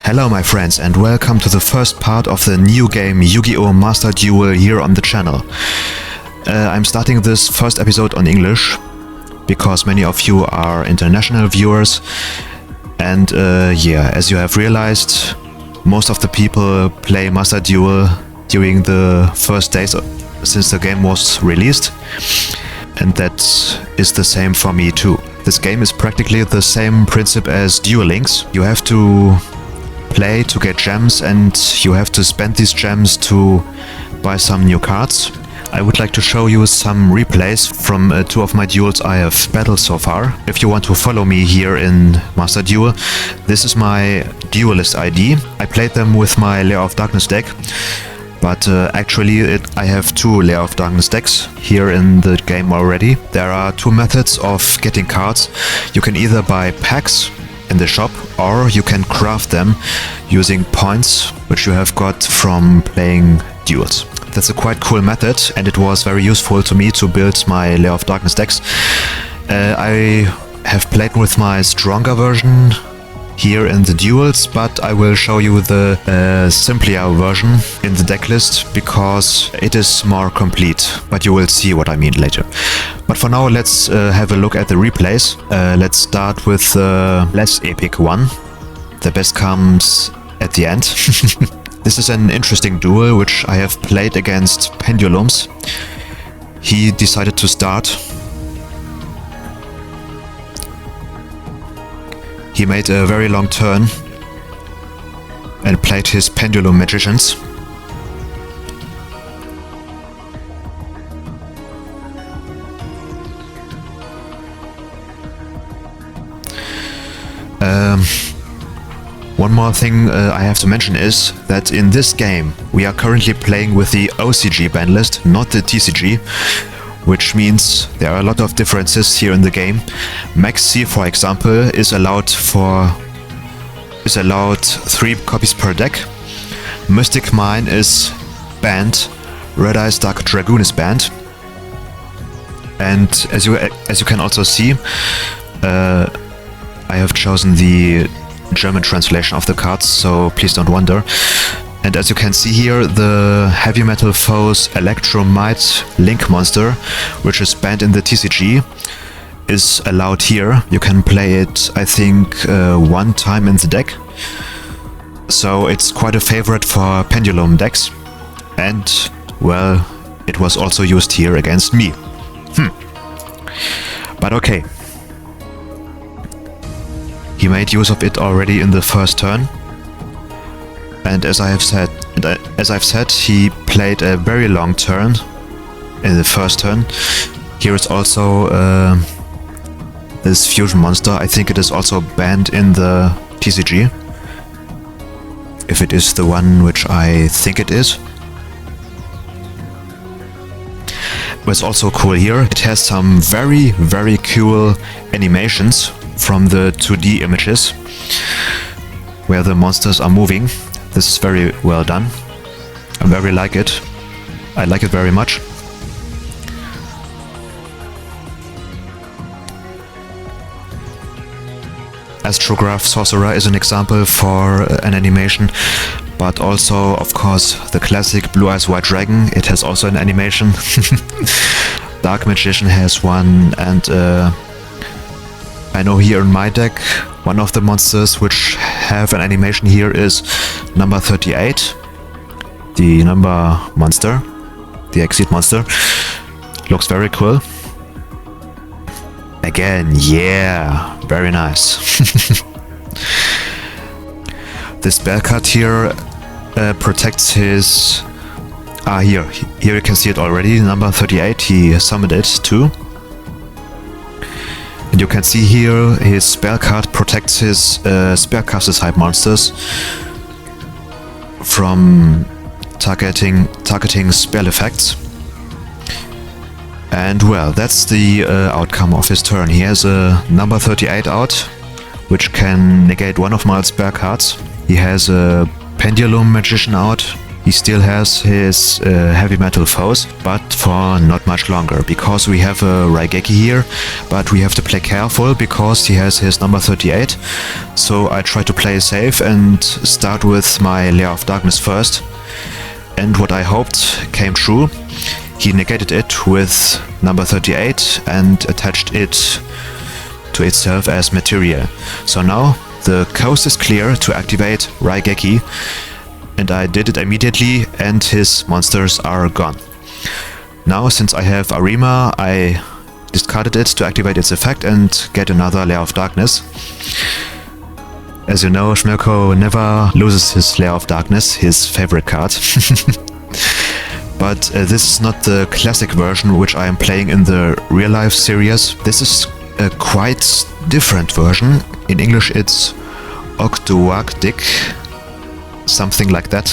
Hello my friends and welcome to the first part of the new game Yu-Gi-Oh! Master Duel here on the channel. I'm starting this first episode on English because many of you are international viewers and as you have realized, most of the people play Master Duel during the first days since the game was released, and that is the same for me too. This game is practically the same principle as Duel Links. You have to play to get gems and you have to spend these gems to buy some new cards. I would like to show you some replays from two of my duels I have battled so far. If you want to follow me here in Master Duel, this is my duelist ID. I played them with my Lair of Darkness deck, but actually I have two Lair of Darkness decks here in the game already. There are two methods of getting cards. You can either buy packs in the shop, or you can craft them using points which you have got from playing duels. That's a quite cool method and it was very useful to me to build my Lair of Darkness decks. I have played with my stronger version here in the duels, but I will show you the simpler version in the decklist because it is more complete, but you will see what I mean later. But for now, let's have a look at the replays. Let's start with the less epic one. The best comes at the end. This is an interesting duel which I have played against Pendulums. He decided to start. He made a very long turn and played his Pendulum Magicians. One more thing I have to mention is that in this game we are currently playing with the OCG ban list, not the TCG, which means there are a lot of differences here in the game. Max C, for example, is allowed 3 copies per deck. Mystic Mine is banned. Red Eyes Dark Dragoon is banned. And as you can also see, I have chosen the German translation of the cards, so please don't wonder. And as you can see here, the Heavy Metal Foes Electromite Link monster, which is banned in the TCG, is allowed here. You can play it, I think, one time in the deck. So it's quite a favorite for Pendulum decks. And, well, it was also used here against me. But okay. He made use of it already in the first turn. And as I've said, he played a very long turn in the first turn. Here is also this fusion monster. I think it is also banned in the TCG, if it is the one which I think it is. What's also cool here, it has some very, very cool animations from the 2D images where the monsters are moving. This is very well done. I very like it. I like it very much. Astrograph Sorcerer is an example for an animation, but also, of course, the classic Blue Eyes White Dragon. It has also an animation. Dark Magician has one, and I know here in my deck, one of the monsters which have an animation here is number 38, the number monster, the Exit monster. Looks very cool. Again, yeah, very nice. The spell card here protects his... here you can see it already, number 38, he summoned it too. And you can see here his spell card protects his spellcaster type monsters from targeting spell effects. And well, that's the outcome of his turn. He has a number 38 out, which can negate one of my spell cards. He has a Pendulum Magician out. He still has his heavy metal foes, but for not much longer, because we have a Raigeki here, but we have to play careful because he has his number 38. So I try to play safe and start with my Lair of Darkness first. And what I hoped came true. He negated it with number 38 and attached it to itself as material. So now the coast is clear to activate Raigeki. And I did it immediately, and his monsters are gone. Now, since I have Arima, I discarded it to activate its effect and get another Lair of Darkness. As you know, Schmirkos never loses his Lair of Darkness, his favorite card. But this is not the classic version which I am playing in the real-life series. This is a quite different version. In English it's Ogdoadic. Something like that.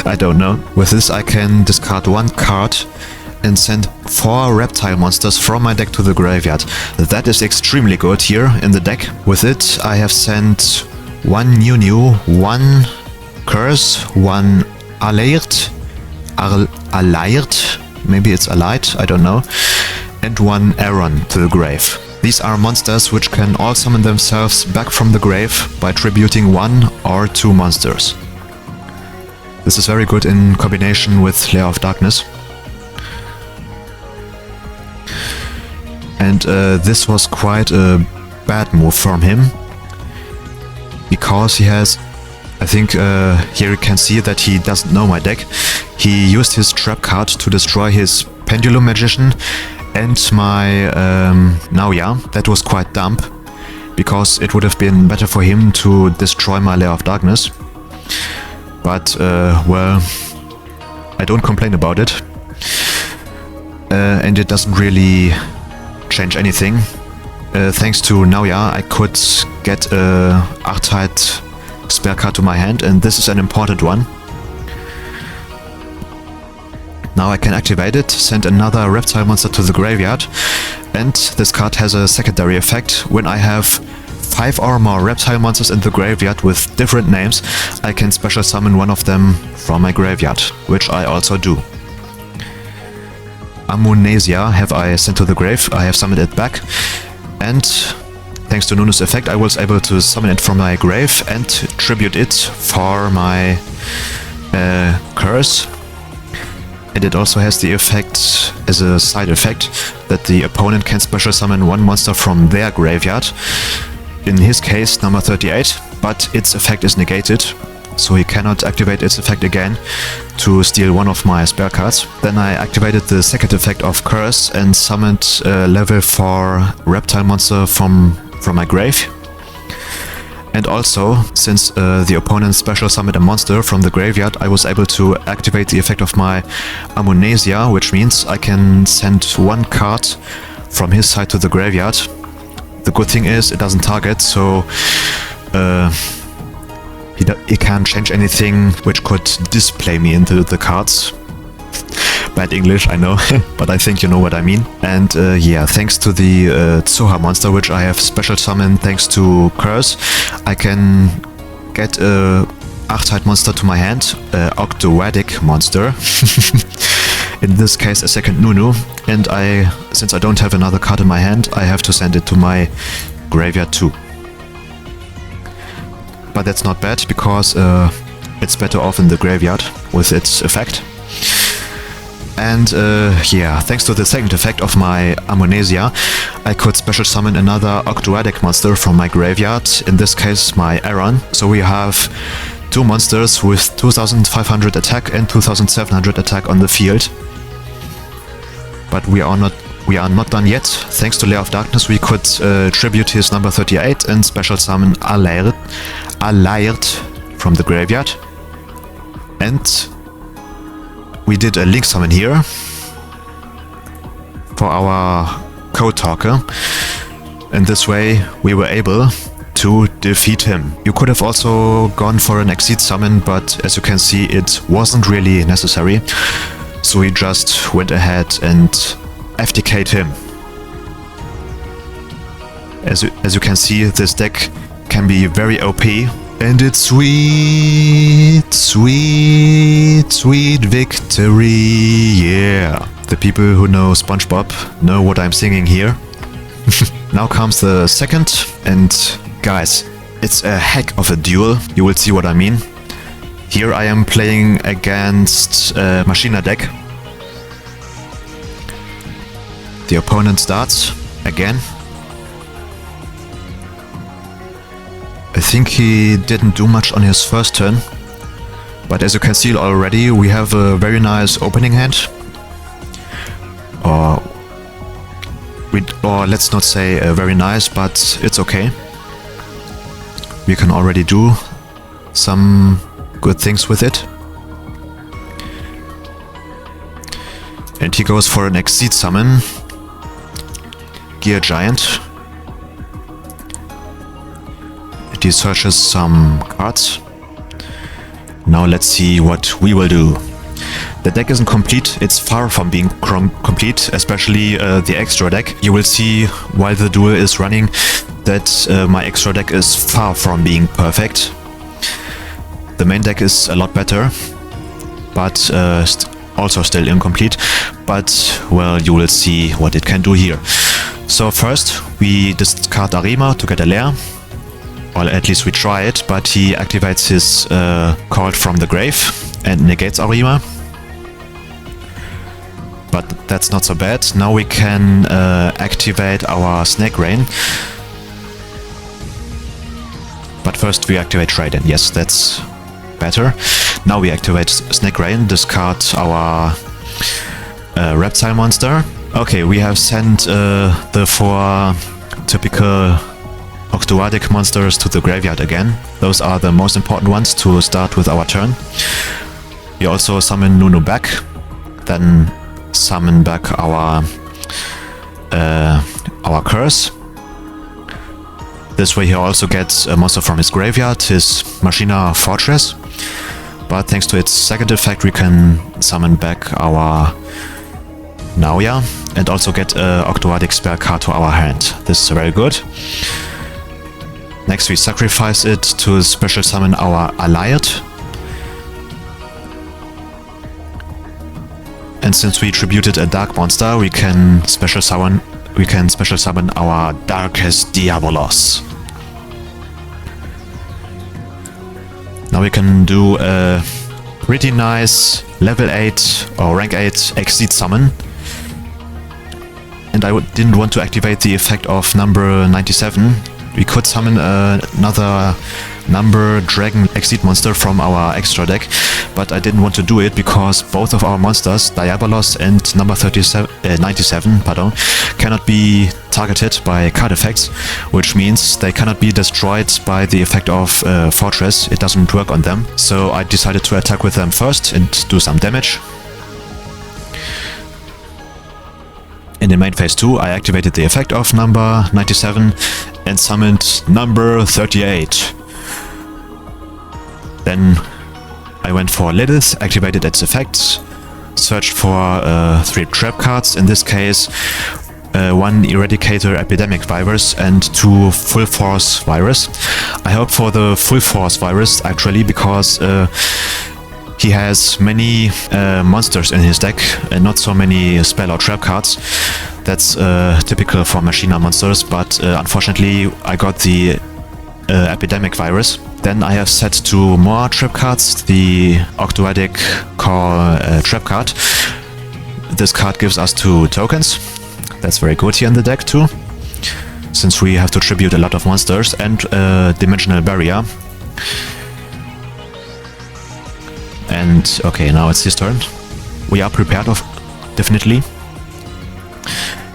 I don't know. With this I can discard one card and send 4 reptile monsters from my deck to the graveyard. That is extremely good here in the deck. With it I have sent 1 New, 1 Curse, 1 Alert, maybe it's Allied, I don't know, and 1 Aaron to the grave. These are monsters which can all summon themselves back from the grave by tributing 1 or 2 monsters. This is very good in combination with Lair of Darkness. And this was quite a bad move from him, because he has, I think here you can see that he doesn't know my deck. He used his trap card to destroy his Pendulum Magician and my Naoya. That was quite dumb, because it would have been better for him to destroy my Lair of Darkness. But, well, I don't complain about it. And it doesn't really change anything. Thanks to Naoya, I could get a Archetype spell card to my hand, and this is an important one. Now I can activate it, send another reptile monster to the graveyard, and this card has a secondary effect. When I have 5 or more reptile monsters in the graveyard with different names, I can special summon one of them from my graveyard, which I also do. Amnesia have I sent to the grave, I have summoned it back, and thanks to Nunu's effect I was able to summon it from my grave and tribute it for my curse. And it also has the effect, as a side effect, that the opponent can special summon 1 monster from their graveyard. In his case, number 38, but its effect is negated, so he cannot activate its effect again to steal one of my spell cards. Then I activated the second effect of Curse and summoned a level 4 reptile monster from my grave. And also, since the opponent special summoned a monster from the graveyard, I was able to activate the effect of my Amnesia, which means I can send 1 card from his side to the graveyard. The good thing is it doesn't target, so he can't change anything which could display me into the cards. Bad English, I know, but I think you know what I mean. And yeah, thanks to the Tsoha monster, which I have special summoned thanks to Curse, I can get a Archetype monster to my hand, Ogdoadic monster. In this case a second Nunu, and since I don't have another card in my hand, I have to send it to my graveyard too. But that's not bad, because it's better off in the graveyard with its effect. And yeah, thanks to the second effect of my Amnesia, I could special summon another Ogdoadic monster from my graveyard, in this case my Aaron. So we have 2 monsters with 2500 attack and 2700 attack on the field. But we are not done yet. Thanks to Lair of Darkness we could tribute his number 38 and special summon Alert from the graveyard. And we did a link summon here for our code talker. In this way we were able to defeat him. You could have also gone for an Exceed summon, but as you can see it wasn't really necessary. So we just went ahead and FTK'd him. As you can see, this deck can be very OP And it's sweet, sweet, sweet victory, yeah. The people who know SpongeBob know what I'm singing here. Now comes the second, and guys, it's a heck of a duel, you will see what I mean. Here I am playing against Machina deck. The opponent starts again. I think he didn't do much on his first turn, but as you can see already, we have a very nice opening hand. Or let's not say very nice, but it's okay. We can already do some good things with it. And he goes for an Exceed summon. Gear Giant. And he searches some cards. Now let's see what we will do. The deck isn't complete, it's far from being complete, especially the extra deck. You will see while the duel is running that my extra deck is far from being perfect. The main deck is a lot better, but also still incomplete. But, well, you will see what it can do here. So first, we discard Arima to get a Lair. Or at least we try it, but he activates his card from the grave and negates Arima. But that's not so bad. Now we can activate our Snake Rain. But first we activate Raiden. Yes, that's better. Now we activate Snake Rain, discard our Reptile monster. Okay, we have sent the 4 typical Ogdoadic monsters to the graveyard again. Those are the most important ones to start with our turn. We also summon Nunu back. Then summon back our curse. This way he also gets a monster from his graveyard, his Machina Fortress. But thanks to its second effect we can summon back our Naoya and also get a Ogdoadic spell card to our hand. This is very good. Next we sacrifice it to special summon our Allied. And since we tributed a dark monster, we can special summon our Darkest Diabolos. Now we can do a pretty nice level 8 or rank 8 Exceed summon. And I didn't want to activate the effect of number 97. We could summon another number Dragon Exceed monster from our extra deck, but I didn't want to do it because both of our monsters, Diabolos and number 97, cannot be targeted by card effects, which means they cannot be destroyed by the effect of Fortress. It doesn't work on them. So I decided to attack with them first and do some damage. And in main phase 2, I activated the effect of number 97 and summoned number 38. Then I went for Lilith, activated its effects, searched for 3 trap cards, in this case 1 Eradicator Epidemic Virus and 2 Full Force Virus. I hope for the Full Force Virus actually, because he has many monsters in his deck and not so many spell or trap cards. That's typical for Machina monsters, but unfortunately I got the Epidemic Virus. Then I have set 2 more trap cards, the Ogdoadic Call trap card. This card gives us 2 tokens. That's very good here in the deck too, since we have to tribute a lot of monsters, and Dimensional Barrier. And okay, now it's his turn. We are prepared definitely.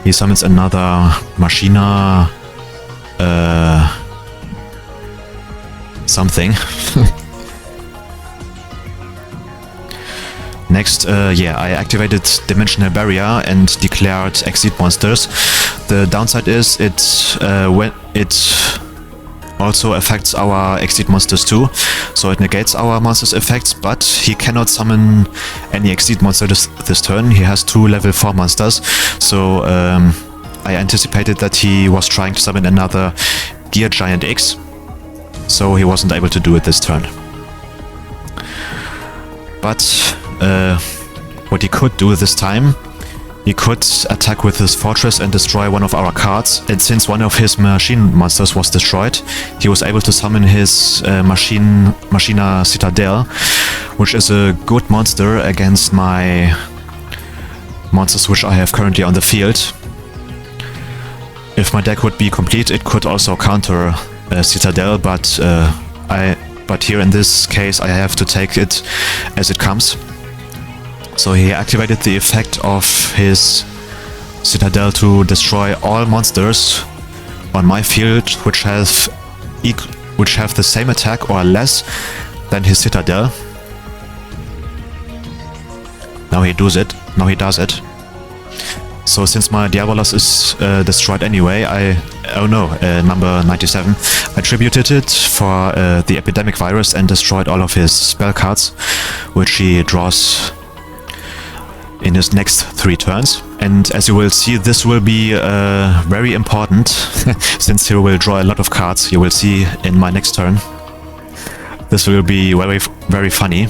He summons another Machina something. Next, I activated Dimensional Barrier and declared Exceed monsters. The downside is when it also affects our Exceed monsters too, so it negates our monsters' effects, but he cannot summon any Exceed monsters this turn. He has 2 level 4 monsters, so I anticipated that he was trying to summon another Gear Giant X. so he wasn't able to do it this turn. But what he could do this time, he could attack with his fortress and destroy one of our cards, and since one of his machine monsters was destroyed, he was able to summon his Machina Citadel, which is a good monster against my monsters which I have currently on the field. If my deck would be complete, it could also counter Citadel, but here in this case I have to take it as it comes. So he activated the effect of his Citadel to destroy all monsters on my field which have the same attack or less than his Citadel. Now he does it. So since my Diabolos is destroyed anyway, number 97, I tributed it for the epidemic virus and destroyed all of his spell cards, which he draws in his next 3 turns. And as you will see, this will be very important, since he will draw a lot of cards. You will see in my next turn. This will be very, very funny.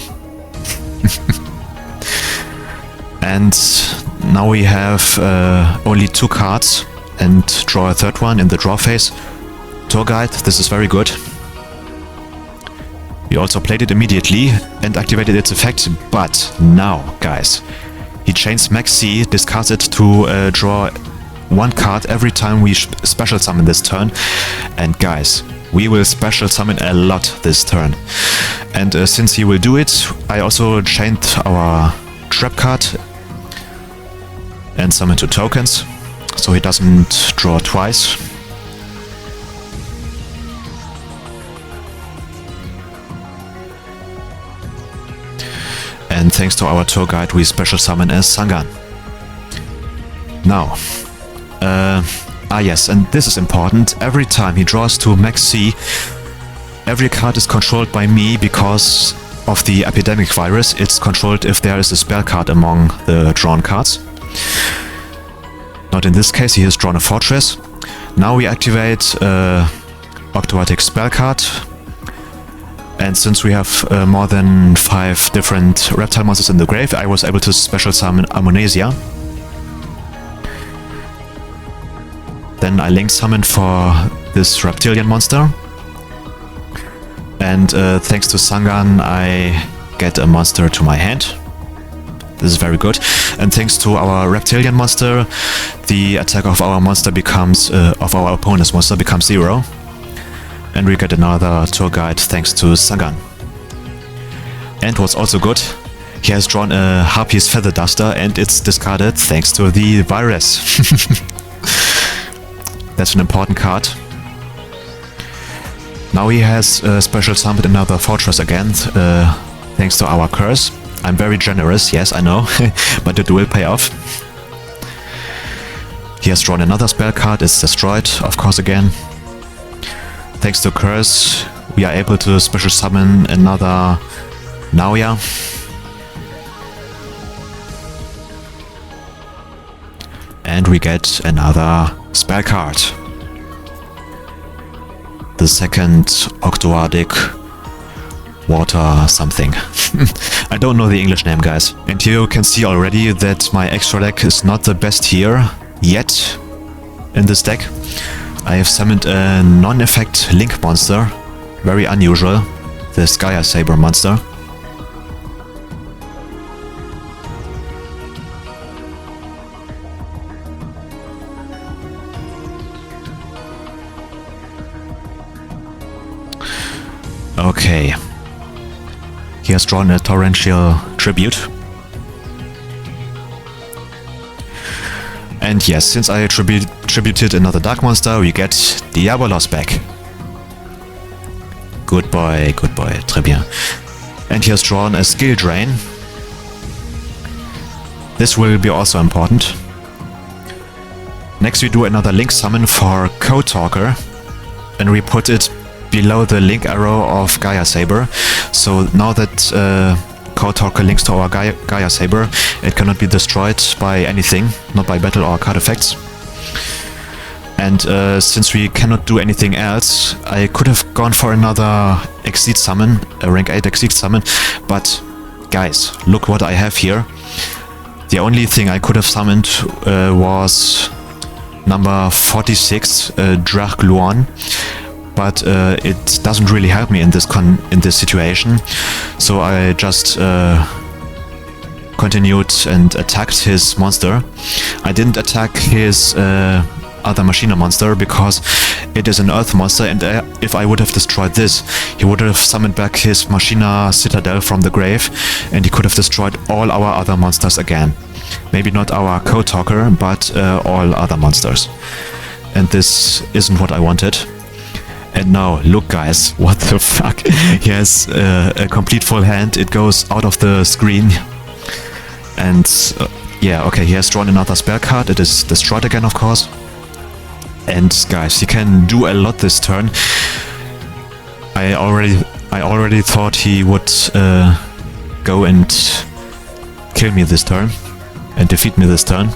And now we have only 2 cards and draw a 3rd one in the draw phase. Tour Guide, this is very good. We also played it immediately and activated its effect, but now, guys, he chains Max C, discards it to draw 1 card every time we special summon this turn. And guys, we will special summon a lot this turn. And since he will do it, I also chained our trap card and summon 2 tokens, so he doesn't draw twice. And thanks to our tour guide, we special summon as Sangan. Now, yes, and this is important. Every time he draws to Max C, every card is controlled by me because of the epidemic virus. It's controlled if there is a spell card among the drawn cards. Not in this case, he has drawn a fortress. Now we activate Ogdoadic spell card. And since we have more than 5 different reptile monsters in the grave, I was able to special summon Ammonasia. Then I link summon for this reptilian monster. And thanks to Sangan, I get a monster to my hand. This is very good. And thanks to our reptilian monster, the attack of our monster becomes of our opponent's monster becomes 0. And we get another tour guide thanks to Sangan. And what's also good, he has drawn a Harpy's Feather Duster and it's discarded thanks to the virus. That's an important card. Now he has special summoned another fortress again, thanks to our curse. I'm very generous, yes, I know, but it will pay off. He has drawn another spell card, it's destroyed, of course, again. Thanks to curse, we are able to special summon another Naoya. And we get another spell card. The second Ogdoadic water something. I don't know the English name, guys. And here you can see already that my extra deck is not the best here yet in this deck. I have summoned a non-effect Link monster, very unusual, the Skya Saber monster. Okay. He has drawn a Torrential Tribute. And yes, since I tributed another Dark Monster, we get Diabolos back. Good boy, très bien. And he has drawn a Skill Drain. This will be also important. Next we do another Link summon for Code Talker, and we put it below the link arrow of Gaia Saber. So now that Code Talker links to our Gaia Saber, it cannot be destroyed by anything, not by battle or card effects. And since we cannot do anything else, I could have gone for another Exceed summon, a rank 8 Exceed summon, but guys, look what I have here. The only thing I could have summoned was number 46, Drach Luan, but it doesn't really help me in this situation, so I just continued and attacked his monster. I didn't attack his other Machina monster because it is an Earth monster, and if I would have destroyed this, he would have summoned back his Machina Citadel from the grave, and he could have destroyed all our other monsters again. Maybe not our Code Talker, but all other monsters. And this isn't what I wanted. And now, look guys, what the fuck? He has a complete full hand, it goes out of the screen. And yeah, okay, he has drawn another spell card, it is destroyed again of course. And guys, he can do a lot this turn. I already thought he would go and kill me this turn and defeat me this turn.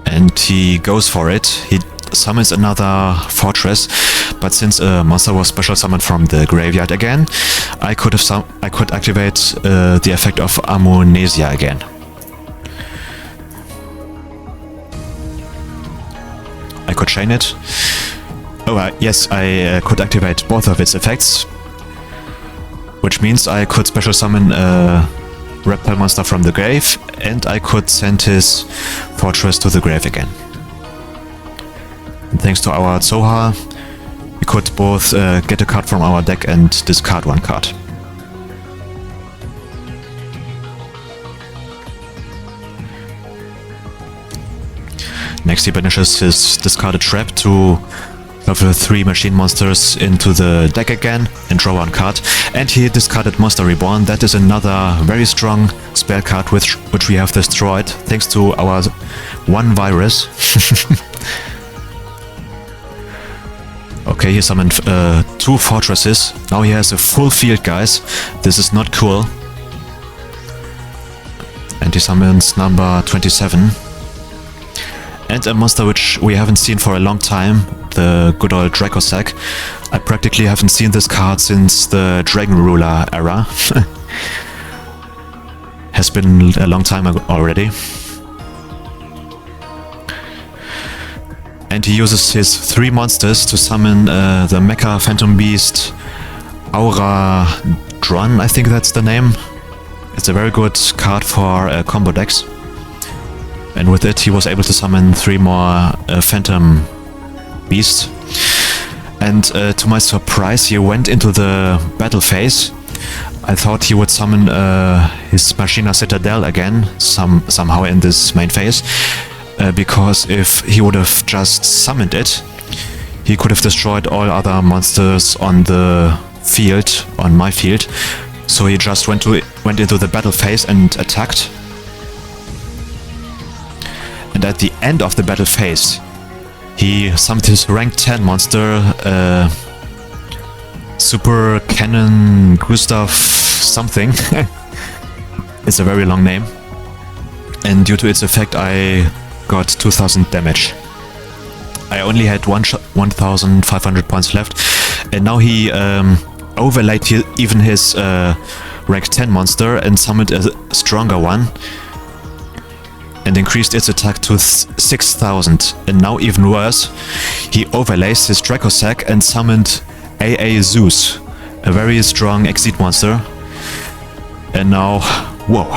And he goes for it. He summons another fortress, but since a monster was special summoned from the graveyard again, I could activate the effect of Amnesia again. I could chain it. Oh yes, I could activate both of its effects, which means I could special summon a reptile monster from the grave, and I could send his fortress to the grave again. And thanks to our Zohar, we could both get a card from our deck and discard one card. Next he banishes his discarded trap to shuffle 3 machine monsters into the deck again and draw one card. And he discarded Monster Reborn. That is another very strong spell card which we have destroyed thanks to our one virus. Okay, he summoned 2 fortresses. Now he has a full field, guys. This is not cool. And he summons number 27. And a monster which we haven't seen for a long time, the good old Dracossack. I practically haven't seen this card since the Dragon Ruler era. Has been a long time already. And he uses his 3 monsters to summon the Mecha Phantom Beast Aura Dron, I think that's the name. It's a very good card for combo decks. And with it he was able to summon 3 more Phantom Beasts. And to my surprise he went into the battle phase. I thought he would summon his Machina Citadel again, somehow in this main phase. Because if he would have just summoned it, he could have destroyed all other monsters on the field, on my field. So he just went into the battle phase and attacked. And at the end of the battle phase, he summoned his rank 10 monster, Super Cannon Gustav something. It's a very long name. And due to its effect, I got 2000 damage. I only had 1500 points left, and now he overlaid even his rank 10 monster and summoned a stronger one and increased its attack to 6000. And now even worse, he overlays his Dracossack and summoned AA Zeus, a very strong Exceed monster. And now, whoa,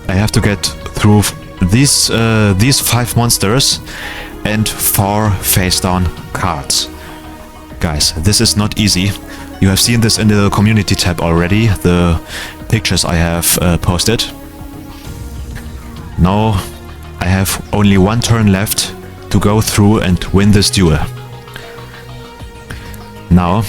I have to get through these 5 monsters and 4 face down cards. Guys, this is not easy. You have seen this in the community tab already, the pictures I have posted. Now I have only 1 turn left to go through and win this duel. Now,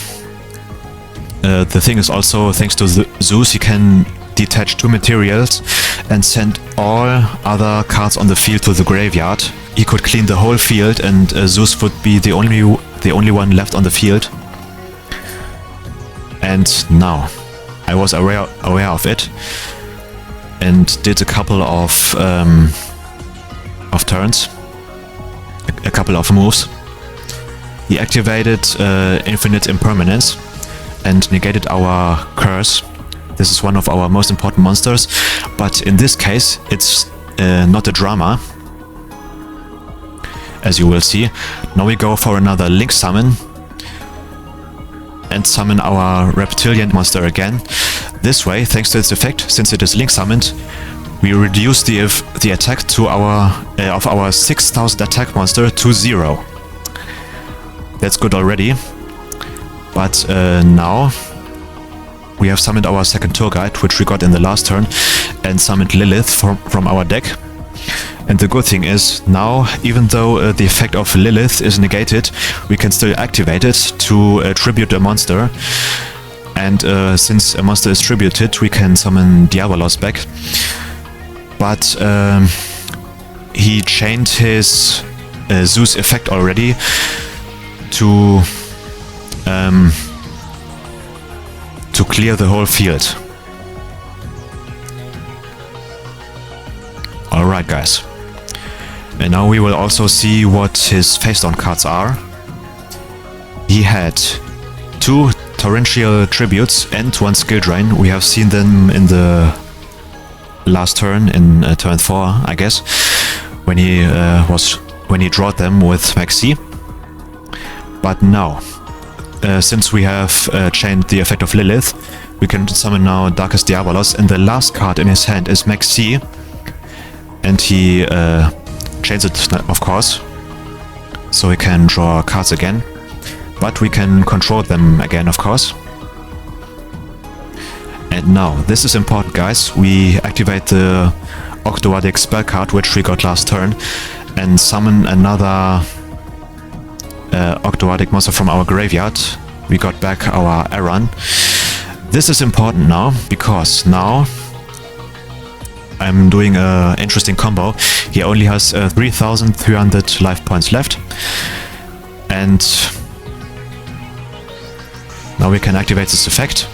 the thing is also, thanks to Zeus, he can detach 2 materials and send all other cards on the field to the graveyard. He could clean the whole field, and Zeus would be the only one left on the field. And now, I was aware of it and did a couple of turns, a couple of moves. He activated Infinite Impermanence and negated our curse. This is one of our most important monsters, but in this case it's not a drama, as you will see. Now we go for another Link Summon and summon our Reptilian monster again. This way, thanks to its effect, since it is Link Summoned, we reduce the attack to of our 6000 attack monster to 0. That's good already. But now we have summoned our second tour guide, which we got in the last turn, and summoned Lilith from our deck. And the good thing is, now, even though the effect of Lilith is negated, we can still activate it to tribute a monster. And since a monster is tributed, we can summon Diabolos back. But he chained his Zeus effect already to clear the whole field. Alright, guys. And now we will also see what his face-down cards are. He had 2 torrential tributes and 1 skill drain. We have seen them in the last turn, in turn 4, I guess, when he drawed them with Maxi. But now, since we have chained the effect of Lilith, we can summon now Darkest Diabolos, and the last card in his hand is Maxi, and he chains it, of course, so he can draw cards again, but we can control them again, of course. And now, this is important, guys. We activate the Ogdoadic spell card, which we got last turn, and summon another Ogdoadic monster from our graveyard. We got back our Aran. This is important now, because now I'm doing an interesting combo. He only has 3,300 life points left, and now we can activate this effect.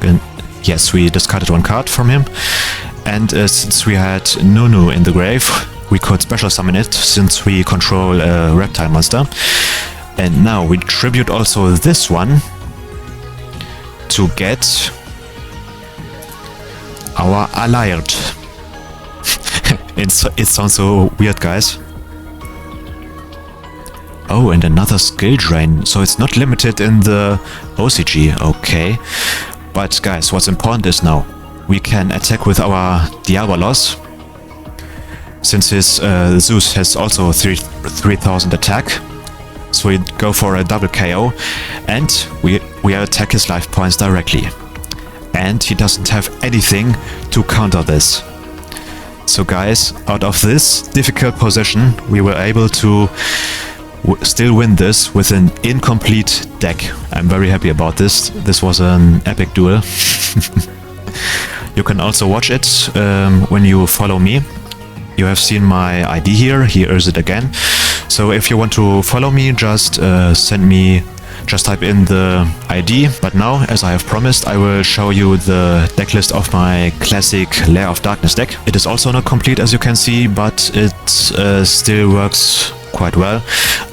And yes, we discarded 1 card from him, and since we had Nunu in the grave, we could special summon it, since we control a reptile monster. And now we tribute also this one to get our Allied. It sounds so weird, guys. Oh, and another skill drain, so it's not limited in the OCG, okay. But guys, what's important is now we can attack with our Diabolos, since his Zeus has also 3,000 attack. So we go for a double KO, and we attack his life points directly. And he doesn't have anything to counter this. So guys, out of this difficult position, we were able to still win this with an incomplete deck. I'm very happy about this. This was an epic duel. You can also watch it when you follow me. You have seen my ID here. Here is it again. So if you want to follow me, just just type in the ID. But now, as I have promised, I will show you the deck list of my classic Lair of Darkness deck. It is also not complete, as you can see, but it still works quite well.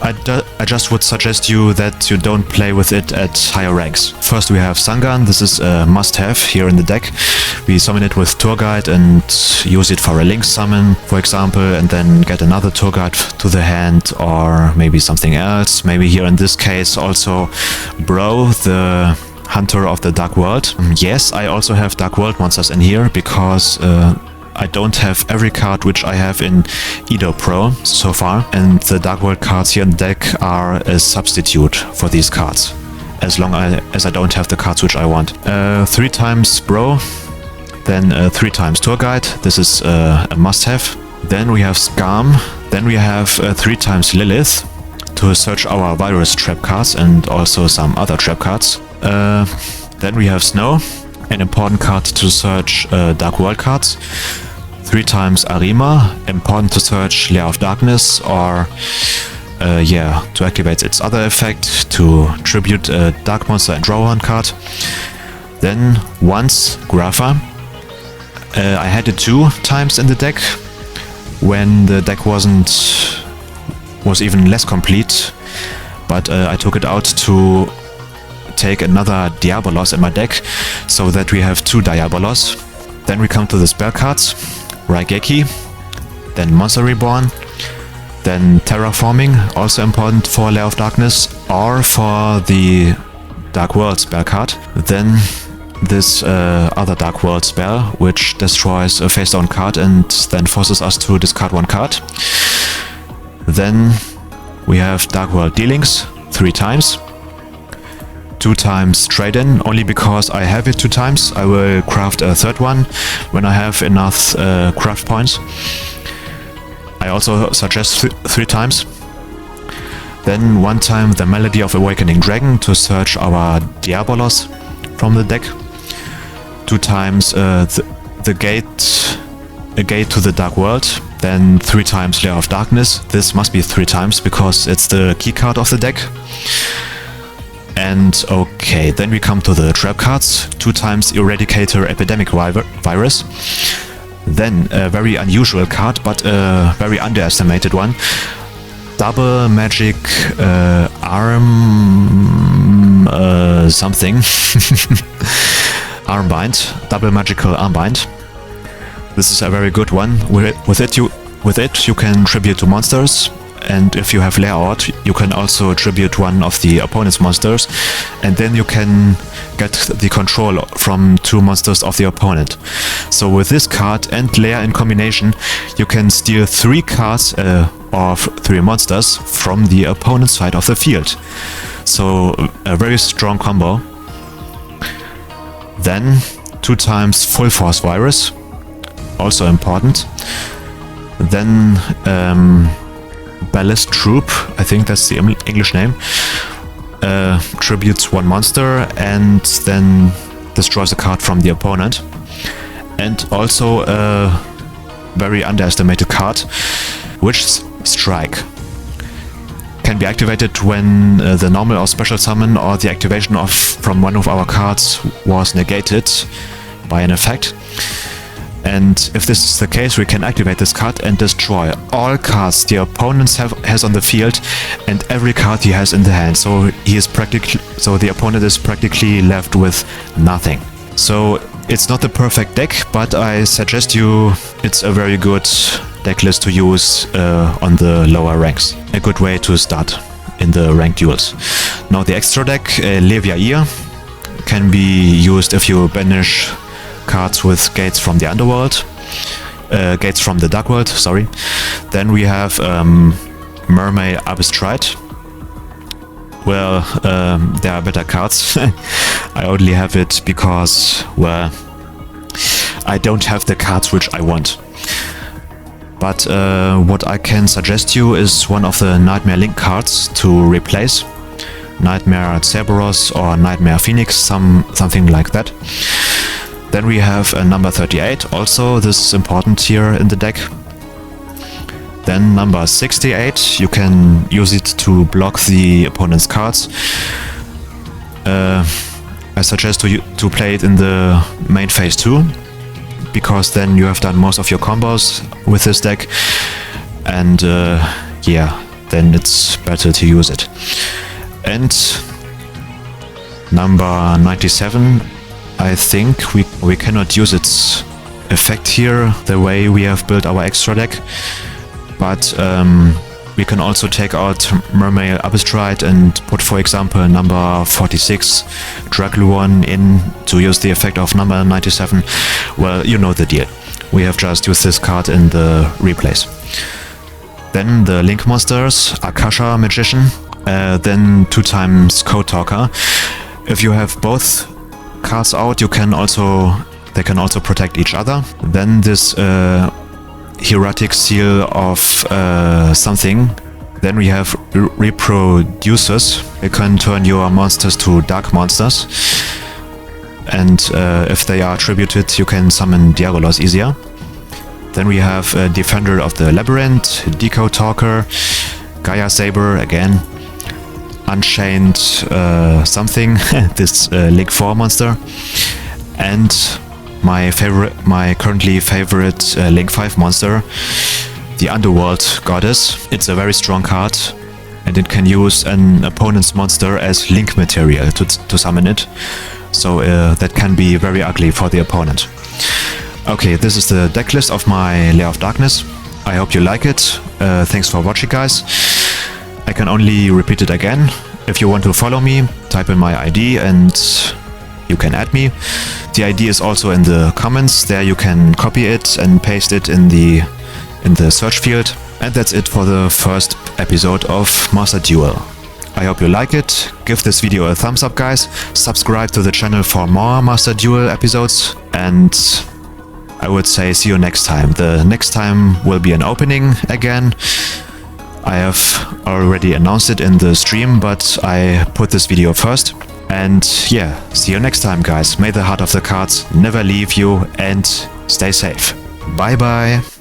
I just would suggest you that you don't play with it at higher ranks. First we have Sangan. This is a must-have here in the deck. We summon it with Tour Guide and use it for a Link summon, for example, and then get another Tour Guide to the hand, or maybe something else. Maybe here in this case also Bro, the Hunter of the Dark World. Yes, I also have Dark World monsters in here, because I don't have every card which I have in YGO Pro so far, and the Dark World cards here in the deck are a substitute for these cards, as long as I don't have the cards which I want. 3 times Bro, then 3 times Tour Guide. This is a must-have. Then we have Scam. Then we have 3 times Lilith to search our virus trap cards and also some other trap cards. Then we have Snow, an important card to search Dark World cards. 3 times Arima, important to search Lair of Darkness or yeah, to activate its other effect, to tribute a dark monster and draw one card. Then once Grapha. I had it 2 times in the deck when the deck was even less complete, but I took it out to take another Diabolos in my deck, so that we have 2 Diabolos. Then we come to the spell cards, Raigeki, then Monster Reborn, then Terraforming, also important for Lair of Darkness or for the Dark World spell card. Then this other Dark World spell, which destroys a face-down card and then forces us to discard 1 card. Then we have Dark World Dealings 3 times. 2 times Trade-In, only because I have it 2 times. I will craft a 3rd one when I have enough craft points. I also suggest 3 times. Then 1 time the Melody of Awakening Dragon to search our Diabolos from the deck. 2 times the gate, a gate to the Dark World. Then 3 times Lair of Darkness. This must be 3 times because it's the key card of the deck. And okay, then we come to the trap cards. 2 times Eradicator Epidemic Virus. Then a very unusual card, but a very underestimated one. Double Magic Arm something. Armbind. Double Magical Armbind. This is a very good one. With it you can tribute to monsters. And if you have Lair Out, you can also tribute one of the opponent's monsters, and then you can get the control from 2 monsters of the opponent. So with this card and Lair in combination, you can steal 3 cards of 3 monsters from the opponent's side of the field. So a very strong combo. Then 2 times Full Force Virus, also important. Then Ballast Troop, I think that's the English name, tributes 1 monster and then destroys a card from the opponent. And also a very underestimated card, Witch Strike. Can be activated when the normal or special summon or the activation from one of our cards was negated by an effect. And if this is the case, we can activate this card and destroy all cards the opponent has on the field and every card he has in the hand. So the opponent is practically left with nothing. So it's not the perfect deck, but I suggest you it's a very good deck list to use on the lower ranks. A good way to start in the ranked duels. Now the extra deck, Leviair, can be used if you banish cards with gates from the underworld, gates from the dark world, sorry. Then we have Mermaid Abystrite. Well, there are better cards. I only have it because, well, I don't have the cards which I want. But what I can suggest you is one of the Nightmare Link cards to replace. Nightmare Cerberus or Nightmare Phoenix, something like that. Then we have number 38, also this is important here in the deck. Then number 68, you can use it to block the opponent's cards. I suggest to play it in the main phase 2, because then you have done most of your combos with this deck, and yeah, then it's better to use it. And number 97, I think we cannot use its effect here the way we have built our extra deck, but we can also take out Mermaid Abystrite and put, for example, number 46 Dragluon in to use the effect of number 97. Well, you know the deal. We have just used this card in the replays. Then the Link monsters, Akasha Magician, then 2 times Code Talker. If you have both cards out, they can also protect each other. Then this Hieratic Seal of something. Then we have Reproducers. You can turn your monsters to dark monsters, and if they are tributed, you can summon Diabolos easier. Then we have Defender of the Labyrinth, Decode Talker, Gaia Saber again, Unchained something, this Link 4 monster, and my currently favorite Link 5 monster, the Underworld Goddess. It's a very strong card, and it can use an opponent's monster as link material to summon it, so that can be very ugly for the opponent. Okay, this is the deck list of my Lair of Darkness. I hope you like it. Thanks for watching, guys. I can only repeat it again. If you want to follow me, type in my ID and you can add me. The ID is also in the comments. There you can copy it and paste it in the search field. And that's it for the first episode of Master Duel. I hope you like it. Give this video a thumbs up, guys. Subscribe to the channel for more Master Duel episodes. And I would say see you next time. The next time will be an opening again. I have already announced it in the stream, but I put this video first. And yeah, see you next time, guys. May the heart of the cards never leave you and stay safe. Bye bye.